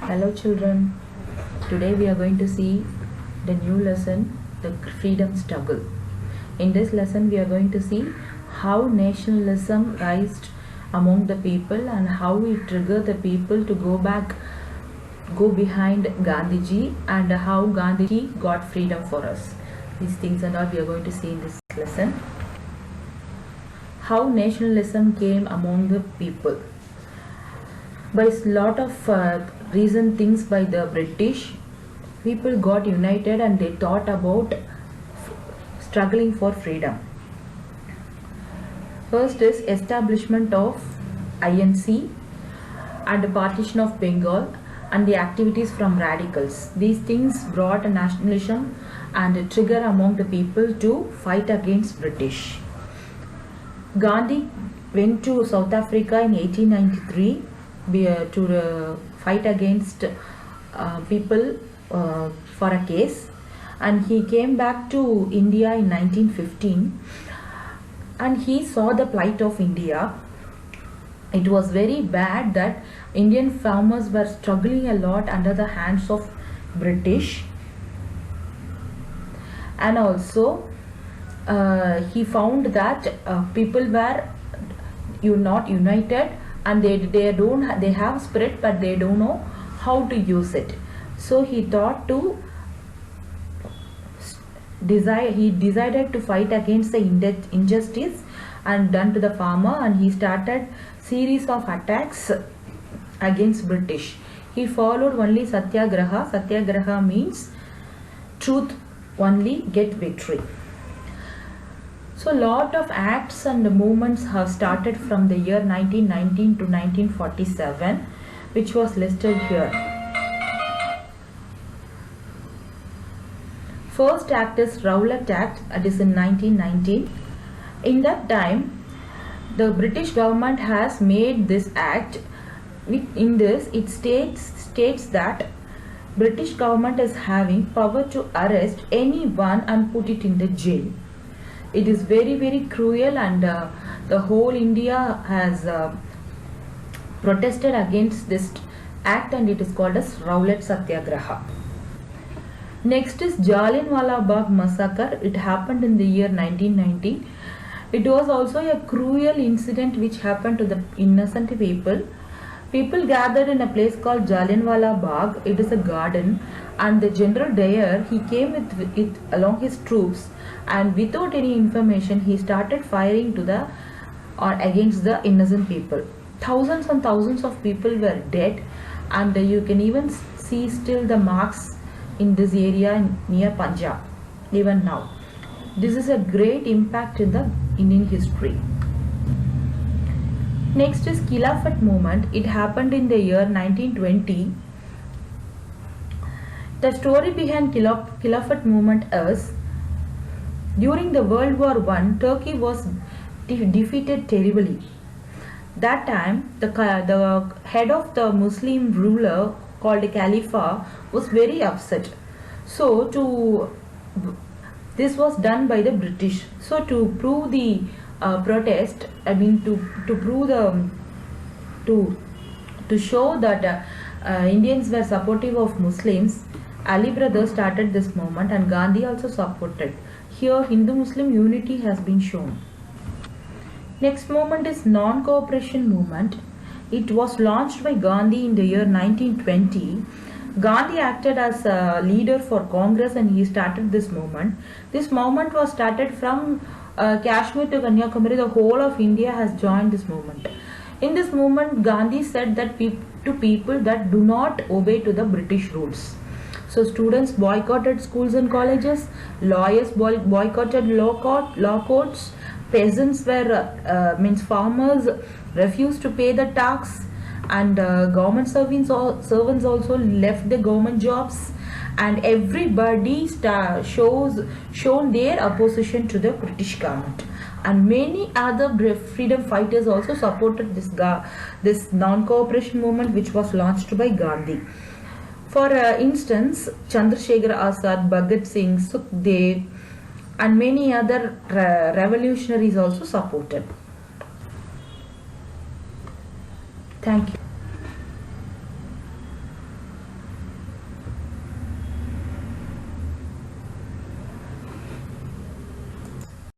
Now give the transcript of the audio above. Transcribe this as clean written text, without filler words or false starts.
Hello children, today we are going to see the new lesson, the freedom struggle. In this lesson we are going to see how nationalism rised among the people and how it triggered the people to go behind Gandhiji and how Gandhiji got freedom for us. These things and all we are going to see in this lesson. How nationalism came among the people. By a lot of recent things by the British, people got united and they thought about struggling for freedom. First is establishment of INC and the partition of Bengal and the activities from radicals. These things brought a nationalism and a trigger among the people to fight against British. Gandhi went to South Africa in 1893 to fight against people for a case, and he came back to India in 1915 and he saw the plight of India. It was very bad that Indian farmers were struggling a lot under the hands of British, and also he found that people were not united and they have spirit but they don't know how to use it. So he thought to he decided to fight against the injustice and done to the farmer, and he started series of attacks against British. He followed only Satyagraha. Satyagraha means truth only get victory. So lot of acts and movements have started from the year 1919 to 1947, which was listed here. First act is Rowlatt Act, that is in 1919. In that time, the British government has made this act. In this, it states that British government is having power to arrest anyone and put it in the jail. It is very, very cruel, and the whole India has protested against this act, and it is called as Rowlatt Satyagraha. Next is Jallianwala Bagh massacre. It happened in the year 1919. It was also a cruel incident which happened to the innocent people. People gathered in a place called Jallianwala Bagh. It is a garden, and the General Dyer, he came with it along his troops, and without any information he started firing to the against the innocent people. Thousands and thousands of people were dead, and you can even see still the marks in this area near Punjab even now. This is a great impact in the Indian history. Next is Khilafat movement. It happened in the year 1920. The story behind Khilafat movement is, during the World War I, Turkey was defeated terribly. That time, the head of the Muslim ruler called Khalifa was very upset. So this was done by the British. So to prove the protest, to prove to show that Indians were supportive of Muslims, Ali brothers started this movement, and Gandhi also supported. Here Hindu-Muslim unity has been shown. Next movement is non-cooperation movement. It was launched by Gandhi in the year 1920. Gandhi acted as a leader for Congress and he started this movement. This movement was started from Kashmir to Kanyakumari. The whole of India has joined this movement. In this movement, Gandhi said that to people that do not obey to the British rules. So students boycotted schools and colleges, lawyers boycotted law courts, peasants were farmers refused to pay the tax, and government servants also left the government jobs, and everybody shown their opposition to the British government. And many other freedom fighters also supported this non-cooperation movement which was launched by Gandhi. For instance, Chandrasekhar Azad, Bhagat Singh, Sukhdev, and many other revolutionaries also supported. Thank you.